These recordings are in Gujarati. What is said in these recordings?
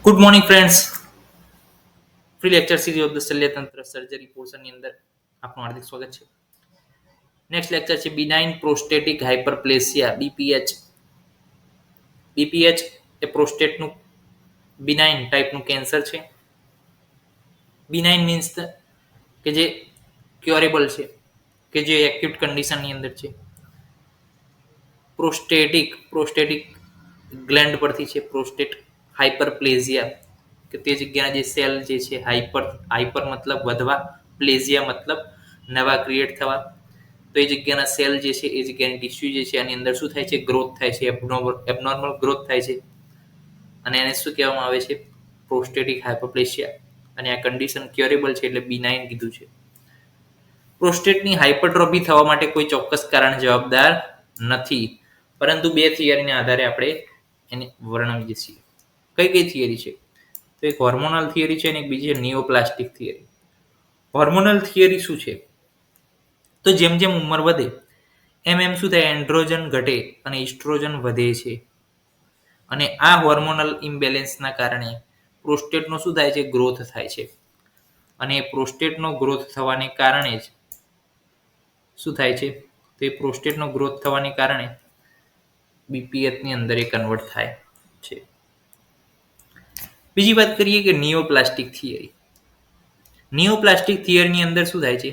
Good morning friends. Free lecture series of the શલ્યતંત્ર સર્જરી પોર્શનની અંદર આપનું હાર્દિક સ્વાગત છે. નેક્સ્ટ લેક્ચર છે બિનાઇન પ્રોસ્ટેટિક હાઇપરપ્લેસિયા બીપીએચ. બીપીએચ એ પ્રોસ્ટેટનું બિનાઇન ટાઈપનું કેન્સર છે. બિનાઇન મીન્સ કે જે ક્યોરેબલ છે, કે જે એક્યુટ કન્ડિશનની અંદર છે. પ્રોસ્ટેટિક ગ્લેન્ડ પરથી છે. પ્રોસ્ટેટ હાઇપરપ્લેઝિયા કે તે જગ્યાના જે સેલ જે છે હાઇપર મતલબ વધવા, પ્લેઝિયા મતલબ નવા ક્રિએટ થવા. તો એ જગ્યાના સેલ જે છે, એ જગ્યાની ટિશ્યુ જે છે એની અંદર શું થાય છે, ગ્રોથ થાય છે, એબનોર્મલ ગ્રોથ થાય છે. અને એને શું કહેવામાં આવે છે, પ્રોસ્ટેટિક હાઇપરપ્લેશિયા. અને આ કન્ડિશન ક્યોરેબલ છે એટલે બિનાઇન કીધું છે. પ્રોસ્ટેટની હાઇપરટ્રોફી થવા માટે કોઈ ચોક્કસ કારણ જવાબદાર નથી, પરંતુ બે થિયરીના આધારે આપણે એને વર્ણવીએ છીએ. કઈ કઈ થિયરી છે? તો એક હોર્મોનલ થિયરી છે અને એક બીજી છે નિયોપ્લાસ્ટિક થિયરી. હોર્મોનલ થિયરી શું છે? તો જેમ જેમ ઉંમર વધે એમ એમ શું થાય, એન્ડ્રોજન ઘટે અને ઇસ્ટ્રોજન વધે છે. અને આ હોર્મોનલ ઇમ્બેલેન્સના કારણે પ્રોસ્ટેટનો શું થાય છે, ગ્રોથ થાય છે. અને પ્રોસ્ટેટનો ગ્રોથ થવાને કારણે જ શું થાય છે, તો એ પ્રોસ્ટેટનો ગ્રોથ થવાને કારણે બીપીએચની અંદર એ કન્વર્ટ થાય છે. બીજી વાત કરીએ કે નિયોપ્લાસ્ટિક થિયરી. નિયોપ્લાસ્ટિક થિયરીની અંદર શું થાય છે,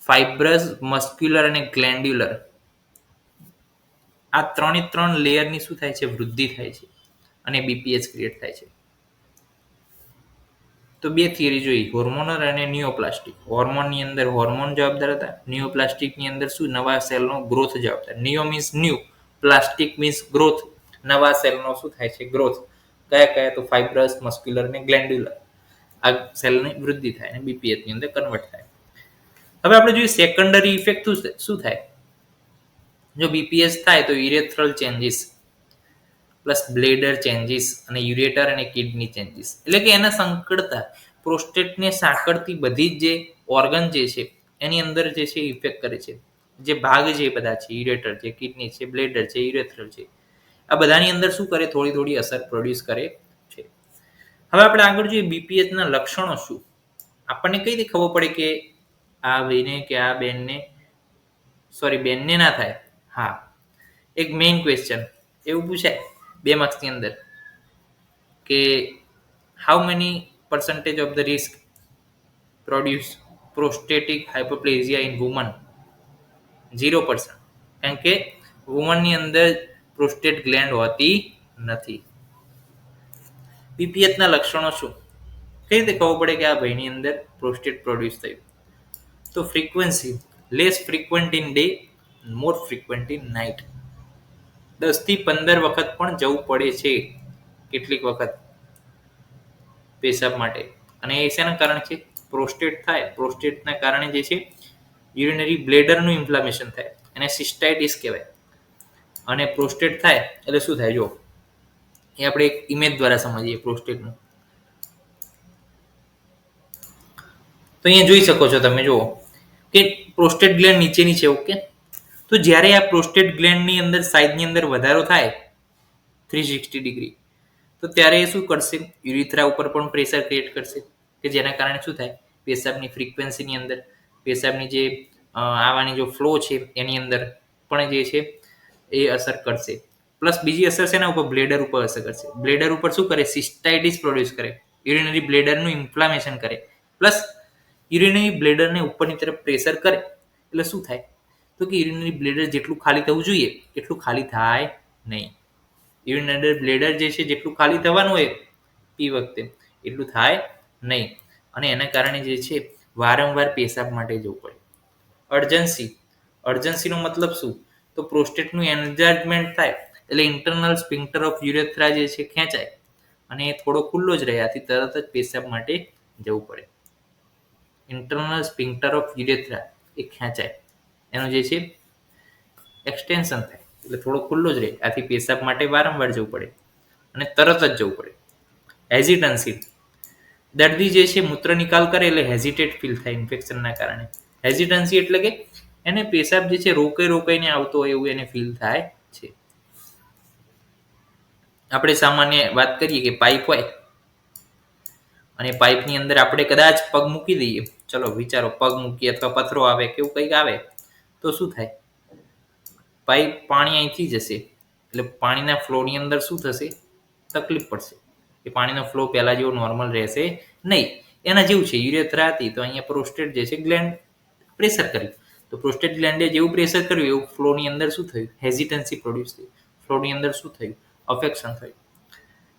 ફાઇબ્રસ, મસ્ક્યુલર અને ગ્લેન્ડ્યુલર આ ત્રણ લેયરની શું થાય છે, વૃદ્ધિ થાય છે અને બીપીએચ ક્રિએટ થાય છે. તો બે થિયરી જોઈ, હોર્મોનલ અને નિયોપ્લાસ્ટિક. હોર્મોનની અંદર હોર્મોન જવાબદાર હતા, નિયોપ્લાસ્ટિકની અંદર શું, નવા સેલનો ગ્રોથ જવાબદાર. Neo means new, plastic means growth, નવા સેલનો શું થાય છે, ગ્રોથ. કયા કયા? તો ફાઇબ્રસ, મસ્ક્યુલર અને ગ્લેન્ડ્યુલર. આ સેલની વૃદ્ધિ થાય અને બીપીએચની અંદર કન્વર્ટ થાય. હવે આપણે જોઈએ સેકન્ડરી ઇફેક્ટ શું થાય. જો બીપીએચ થાય તો urethral changes plus bladder changes અને યુરેટર અને કિડની ચેન્જીસ. એટલે કે એના સંકળતા પ્રોસ્ટેટને સાંકળતી બધી જ જે ઓર્ગન જે છે એની અંદર જે છે ઇફેક્ટ કરે છે. જે ભાગ જે બધા છે, યુરેટર છે, કિડની છે, બ્લેડર છે, યુરેથ્રલ છે, આ બધાની અંદર શું કરે, થોડી થોડી અસર પ્રોડ્યુસ કરે છે. હવે આપણે આગળ જોઈએ બીપીએચના લક્ષણો શું. આપણને કઈ રીતે ખબર પડે કે આ ભાઈને કે આ બેનને ના થાય? હા, એક મેઇન ક્વેશ્ચન એવું પૂછાય 2 માર્ક્સની અંદર કે how many percentage of the risk produce prostatic hyperplasia in woman? 0%. કારણ કે વુમનની અંદર પ્રોસ્ટેટ ગ્લેન્ડ હોતી નથી. બીપીએચના લક્ષણો શું? કઈ રીતે ખબર પડે કે આ ભાઈની અંદર પ્રોસ્ટેટ પ્રોડ્યુસ થયું? તો frequency, less frequent in day, more frequent in night. 10 થી 15 વખત પણ જવું પડે છે કેટલીક વખત પેશાબ માટે. અને એ શેના કારણે છે? પ્રોસ્ટેટ થાય, પ્રોસ્ટેટના કારણે જે છે યુરિનરી બ્લેડરનું ઇન્ફ્લામેશન થાય, એને સિસ્ટાઇટિસ કહેવાય. અને પ્રોસ્ટેટ થાય એટલે શું થાય, જો એ આપણે એક ઇમેજ દ્વારા સમજીએ પ્રોસ્ટેટનું. તો અહીંયા જોઈ શકો છો તમે, જુઓ કે પ્રોસ્ટેટ ગ્લેન્ડ નીચેની છે. ઓકે, તો જ્યારે આ પ્રોસ્ટેટ ગ્લેન્ડની અંદર સાઇઝની અંદર વધારો થાય 360 ડિગ્રી, તો ત્યારે એ શું કરશે, યુરિથ્રા ઉપર પણ પ્રેશર ક્રિએટ કરશે, કે જેના કારણે શું થાય, પેશાબની ફ્રીક્વન્સીની અંદર, પેશાબની જે આવવાની જો ફ્લો છે એની અંદર પણ જે છે એ અસર કરશે. પ્લસ બીજી અસર છે ને ઉપર, બ્લેડર ઉપર અસર કરશે. બ્લેડર ઉપર શું કરે, સિસ્ટાઇટિસ પ્રોડ્યુસ કરે, યુરિનરી બ્લેડરનું ઇન્ફ્લામેશન કરે. પ્લસ યુરિનરી બ્લેડરને ઉપરની તરફ પ્રેશર કરે એટલે શું થાય, તો કે યુરિનરી બ્લેડર જેટલું ખાલી થવું જોઈએ એટલું ખાલી થાય નહીં. યુરિનરી બ્લેડર જે છે જેટલું ખાલી થવાનું હોય પી વખતે એટલું થાય નહીં. અને એના કારણે જે છે વારંવાર પેશાબ માટે જવું પડે. અર્જન્સીનો મતલબ શું, તો પ્રોસ્ટેટનું એન્લાર્જમેન્ટ થાય એટલે ઇન્ટરનલ સ્પિન્ક્ટર ઓફ યુરેથ્રા જે છે ખેંચાય અને એ થોડો ખુલ્લો જ રહે, આથી તરત જ પેશાબ માટે જવું પડે. ઇન્ટરનલ સ્પિન્ક્ટર ઓફ યુરેથ્રા એ ખેંચાય, એનું જે છે એક્સટેન્શન થાય એટલે થોડો ખુલ્લો જ રહે, આથી પેશાબ માટે વારંવાર જવું પડે અને તરત જ જવું પડે. હેઝિટન્સી, દર્દી જે છે મૂત્ર નિકાલ કરે એટલે હેઝિટેટ ફીલ થાય ઇન્ફેક્શનના કારણે. હેઝિટન્સી એટલે કે એને પેશાબ જે છે રોકાઈને આવતો હોય એવું એને ફીલ થાય છે. આપણે સામાન્ય વાત કરીએ કે પાઇપ હોય અને પાઇપની અંદર આપણે કદાચ પગ મૂકી દઈએ, ચલો વિચારો, પગ મૂકીએ અથવા પથરો આવે કે એવું કંઈક આવે તો શું થાય? પાઇપ પાણી અહીંથી જશે એટલે પાણીના ફ્લોની અંદર શું થશે? તકલીફ પડશે. એ પાણીનો ફ્લો પહેલા જેવો નોર્મલ રહેશે નહીં. એના જેવું છે, યુરેથ્રા હતી તો અહીંયા પ્રોસ્ટેટ જે છે ગ્લેન્ડ પ્રેશર કર્યું, તો પ્રોસ્ટેટ ગ્લેન્ડે જેવું પ્રેશર કર્યું એવું ફ્લોની અંદર શું થયું? હેઝિટન્સી પ્રોડ્યુસ થઈ. ફ્લોની અંદર શું થયું? અફેક્શન થયું.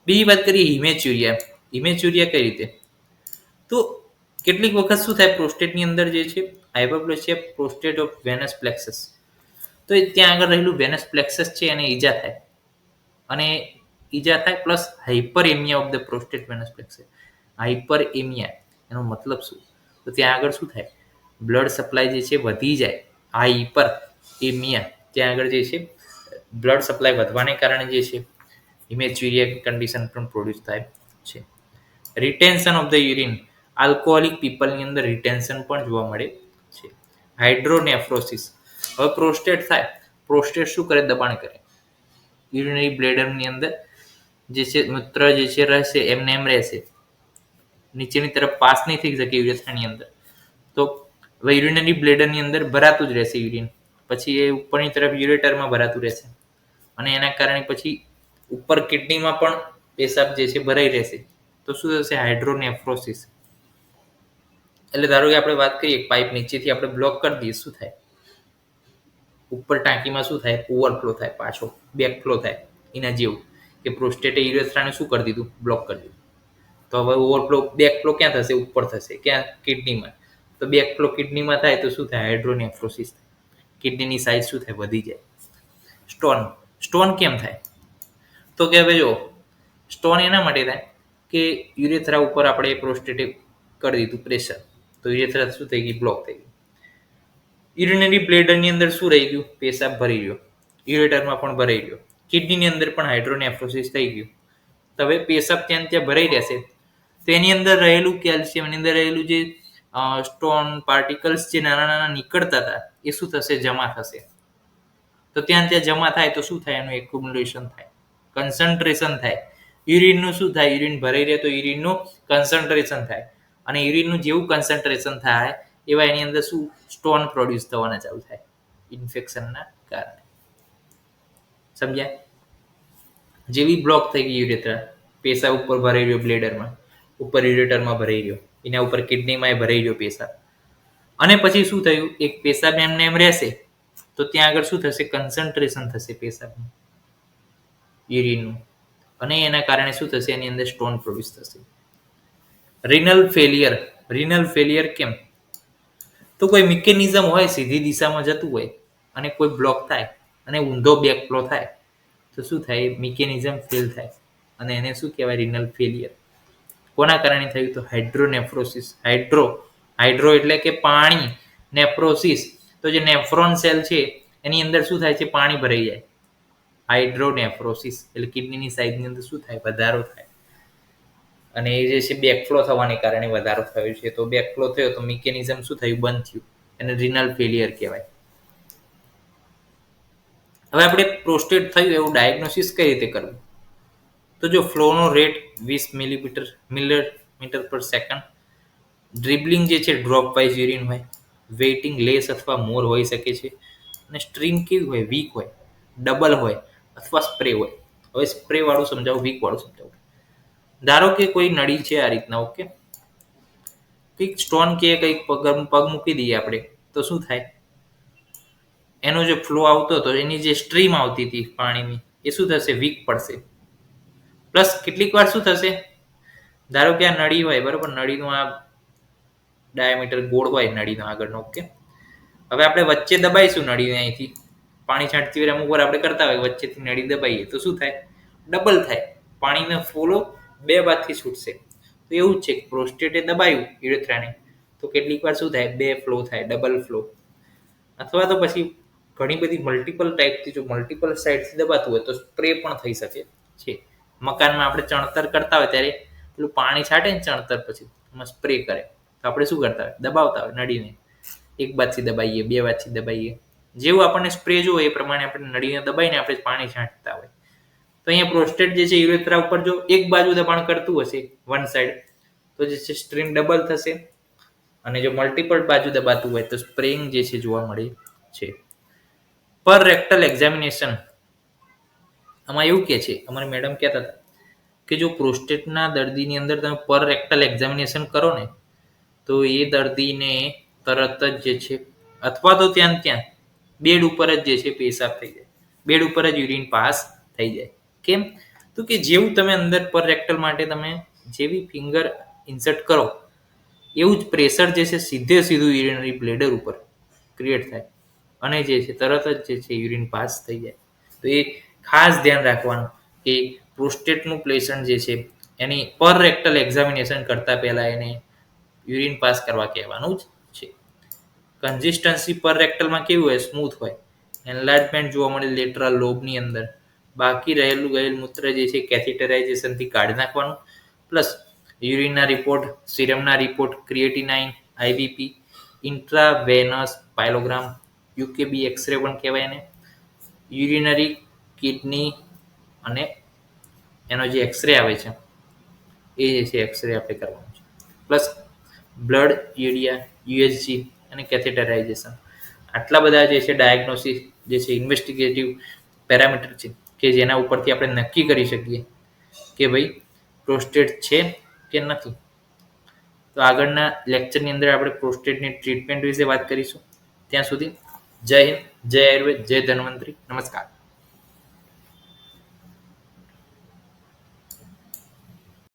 બીજી વાત કરીએ હિમેચ્યુરિયા. હિમેચ્યુરિયા કઈ રીતે? તો કેટલીક વખત શું થાય, પ્રોસ્ટેટની અંદર જે છે હાઇપરપ્લેસિયા પ્રોસ્ટેટ ઓફ વેનસ પ્લેક્સસ, તો ત્યાં આગળ રહેલું વેનસ પ્લેક્સસ છે એને ઈજા થાય, અને ઈજા થાય plus hyperaemia of the prostate venous plexus. Hyperaemia એનો મતલબ શું? તો ત્યાં આગળ શું થાય? બ્લડ સપ્લાય જે છે વધી જાય. હાઇપરએમિયા ત્યાં આગળ જે છે બ્લડ સપ્લાય વધવાને કારણે જે છે ઇમેચ્યુરિયા કન્ડિશન પણ પ્રોડ્યુસ થાય છે. Retention of the urine. Alcoholic પીપલની અંદર રિટેન્શન પણ જોવા મળે છે. હાઇડ્રોનેફ્રોસિસ. હવે પ્રોસ્ટેટ થાય, પ્રોસ્ટેટ શું કરે? દબાણ કરે. યુરિનરી બ્લેડરની અંદર જે છે મૂત્ર જે છે રહેશે એમને એમ રહેશે, નીચેની તરફ પાસ નહીં થઈ શકે યુરેથ્રાની અંદર, તો હવે યુરિનરી બ્લેડરની અંદર ભરાતું જ રહેશે યુરિન, પછી એ ઉપરની તરફ યુરેટરમાં ભરાતું રહેશે, અને એના કારણે પછી ઉપર કિડનીમાં પણ પેશાબ જે છે ભરાઈ રહેશે, તો શું થશે? હાઇડ્રોનેફ્રોસિસ. એટલે ધારો કે આપણે વાત કરીએ પાઇપ નીચેથી આપણે બ્લોક કરી દઈએ, શું થાય? ઉપર ટાંકીમાં શું થાય? ઓવરફ્લો થાય, પાછો બેકફ્લો થાય. એના જેવું કે પ્રોસ્ટેટે યુરેથ્રાને શું કરી દીધું? બ્લોક કરી દીધું. તો હવે ઓવરફ્લો બેકફ્લો ક્યાં થશે? ઉપર થશે. ક્યાં? કિડનીમાં. તો બેકફ્લો કિડનીમાં થાય તો શું થાય? હાઇડ્રોનેફ્રોસિસ થાય. કિડનીની સાઇઝ શું થાય? વધી જાય. સ્ટોન. સ્ટોન કેમ થાય? તો કે હવે જો, સ્ટોન એના માટે થાય કે યુરેથ્રા ઉપર આપણે પ્રોસ્ટેટે કરી દીધું પ્રેશર, તો યુરેથ્રા શું થઈ ગઈ? બ્લોક થઈ ગઈ. યુરિનરી બ્લેડરની અંદર શું રહી ગયું? પેશાબ ભરી ગયો. યુરેટરમાં પણ ભરાઈ ગયો. કિડનીની અંદર પણ હાઇડ્રોનેફ્રોસિસ થઈ ગયું. તો હવે પેશાબ ત્યાં ભરાઈ રહેશે, તો એની અંદર રહેલું કેલ્શિયમ, એની અંદર રહેલું જે સ્ટોન પાર્ટિકલ્સ જે નાના નાના નીકળતા હતા એ શું થશે? જમા થશે. તો ત્યાં જમા થાય તો શું થાય? એનું એક્યુમ્યુલેશન થાય, કન્સન્ટ્રેશન થાય. યુરિનનું શું થાય? યુરિન ભરાઈ રહે તો યુરિનનું કન્સન્ટ્રેશન થાય, અને યુરિનનું જેવું કન્સન્ટ્રેશન થાય એવા એની અંદર શું? સ્ટોન પ્રોડ્યુસ થવાના ચાલુ થાય ઇન્ફેક્શનના કારણે. સમજ્યા? જેવી બ્લોક થઈ ગઈ યુરેથ્રા, પેશાબ ઉપર ભરાઈ રહ્યો બ્લેડરમાં, ઉપર યુરેટરમાં ભરાઈ રહ્યો, એના ઉપર કિડનીમાં ભરાઈ રહ્યો પેશાબ, અને પછી શું થયું? એક પેશાબ એમને એમ રહેશે તો ત્યાં આગળ શું થશે? કન્સન્ટ્રેશન થશે પેશાબનું, યુરિનનું, અને એના કારણે શું થશે? એની અંદર સ્ટોન પ્રોડ્યુસ થશે. Renal failure. રિનલ ફેલિયર કેમ? તો કોઈ મિકેનિઝમ હોય સીધી દિશામાં જતું હોય અને કોઈ બ્લોક થાય અને ઊંધો બેકફ્લો થાય તો શું થાય? મિકેનિઝમ ફેલ થાય, અને એને શું કહેવાય? Renal failure. કોના કારણે થયું? તો હાઇડ્રોનેફ્રોસિસ. હાઇડ્રો એટલે કે પાણી, નેફ્રોસિસ તો જે નેફ્રોન સેલ છે એની અંદર શું થાય છે? પાણી ભરાઈ જાય. હાઇડ્રોનેફ્રોસિસ એટલે કિડનીની સાઇઝની અંદર શું થાય? વધારો થાય, અને એ જે છે બેકફ્લો થવાને કારણે વધારો થયો છે. તો બેકફ્લો થયો તો મિકેનિઝમ શું થયું? બંધ થયું. એને રિનલ ફેલિયર કહેવાય. હવે આપણે પ્રોસ્ટેટ થયું એવું ડાયગ્નોસિસ કઈ રીતે કરવું? તો જો ફ્લોનો રેટ 20 મિલીમીટર પર સેકન્ડ, ડ્રિબલિંગ જે છે ડ્રોપ વાઇઝ યુરિન હોય, વેઇટિંગ લેસ અથવા મોર હોઈ શકે છે, અને સ્ટ્રીમ કેવી હોય? વીક હોય, ડબલ હોય, અથવા સ્પ્રે હોય. હવે સ્પ્રે વાળું સમજાવું, વીક વાળું સમજાવું. ધારો કે કોઈ નળી છે આ રીતના, ઓકે, કંઈક સ્ટોન કે કંઈક પગ મૂકી દઈએ આપણે તો શું થાય? એનો જે ફ્લો આવતો હતો, એની જે સ્ટ્રીમ આવતી હતી પાણીની, એ શું થશે? વીક પડશે. પ્લસ કેટલીક વાર શું થશે? ધારો કે આ નળી હોય, બરોબર, નળીનું આ ડાયામીટર ગોળ હોય નળીનો આગળનો, ઓકે. હવે આપણે વચ્ચે દબાઈશું નળીને, અહીંથી પાણી છાંટતી હોય અમુક વાર આપણે કરતા હોય, વચ્ચેથી નળી દબાઈએ તો શું થાય? ડબલ થાય. પાણીનો ફ્લો બે બાજુથી છૂટશે. તો એવું જ છે, પ્રોસ્ટેટે દબાયું યુરેથ્રાને તો કેટલીક વાર શું થાય? બે ફ્લો થાય, ડબલ ફ્લો. અથવા તો પછી ઘણી બધી મલ્ટિપલ ટાઈપથી, જો મલ્ટિપલ સાઇડથી દબાતું હોય તો સ્પ્રે પણ થઈ શકે છે. મકાનમાં આપણે ચણતર કરતા હોય ત્યારે પેલું પાણી છાંટે ને ચણતર, પછી એમાં સ્પ્રે કરે તો આપણે શું કરતા હોય? દબાવતા હોય નળીને, એક બાજુથી દબાઈએ, બે બાજુથી દબાઈએ, જેવું આપણને સ્પ્રે જોવે એ પ્રમાણે આપણે નળીને દબાઈને આપણે પાણી છાંટતા હોય. તો અહીંયા પ્રોસ્ટેટ જે છે યુરેથ્રા ઉપર જો એક બાજુ દબાણ કરતું હશે, વન સાઈડ, તો જે છે સ્ટ્રીમ ડબલ થશે, અને જો મલ્ટિપલ બાજુ દબાતું હોય તો સ્પ્રેઇંગ જે છે જોવા મળે છે. પર રેક્ટલ એક્ઝામિનેશન આમાં એવું કે છે, અમારી મેડમ કહેતા હતા કે જો પ્રોસ્ટેટના દર્દીની અંદર તમે પર રેક્ટલ એક્ઝામિનેશન કરો ને તો એ દર્દીને તરત જ જે છે, અથવા તો ત્યાં બેડ ઉપર જ જે છે પેશાબ થઈ જાય, બેડ ઉપર જ યુરિન પાસ થઈ જાય. કેમ? તો કે જેવું તમે અંદર પર રેક્ટલ માટે તમે જેવી ફિંગર ઇન્સર્ટ કરો એવું જ પ્રેશર જે છે સીધું યુરિનરી બ્લેડર ઉપર ક્રિએટ થાય, અને જે છે તરત જ જે છે યુરિન પાસ થઈ જાય. તો એ ખાસ ધ્યાન રાખવાનું કે પ્રોસ્ટેટનું પેશન્ટ જે છે એની પર રેક્ટલ એક્ઝામિનેશન કરતા પહેલા એને યુરિન પાસ કરવા કહેવાનું જ છે. કન્સિસ્ટન્સી પર રેક્ટલમાં કેવું હોય? સ્મૂથ હોય. એનલાર્જમેન્ટ જોવા મળે લેટરલ લોબની અંદર. બાકી ગયેલ મૂત્ર જે છે કેથેટરાઇઝેશનથી કાઢી નાખવાનું. પ્લસ યુરિનના રિપોર્ટ, સિરમના report, creatinine, IBP, intravenous pyelogram, UKB X-ray પણ કહેવાય એને, યુરિનરી કિડની, અને એનો જે એક્સરે આવે છે એ જે છે એક્સરે આપણે કરવાનું છે. પ્લસ બ્લડ યુરિયા, યુએસજી અને કેથેટરાઇઝેશન. આટલા બધા જે છે ડાયગ્નોસિસ જે છે ઇન્વેસ્ટિગેટિવ પેરામીટર છે કે જેના ઉપરથી આપણે નક્કી કરી શકીએ કે ભાઈ પ્રોસ્ટેટ છે કે નથી. તો આગળના લેક્ચરની અંદર આપણે પ્રોસ્ટેટની ટ્રીટમેન્ટ વિશે વાત કરીશું. ત્યાં સુધી જય હિન્દ, જય આયુર્વેદ, જય ધન્વંતરી. નમસ્કાર.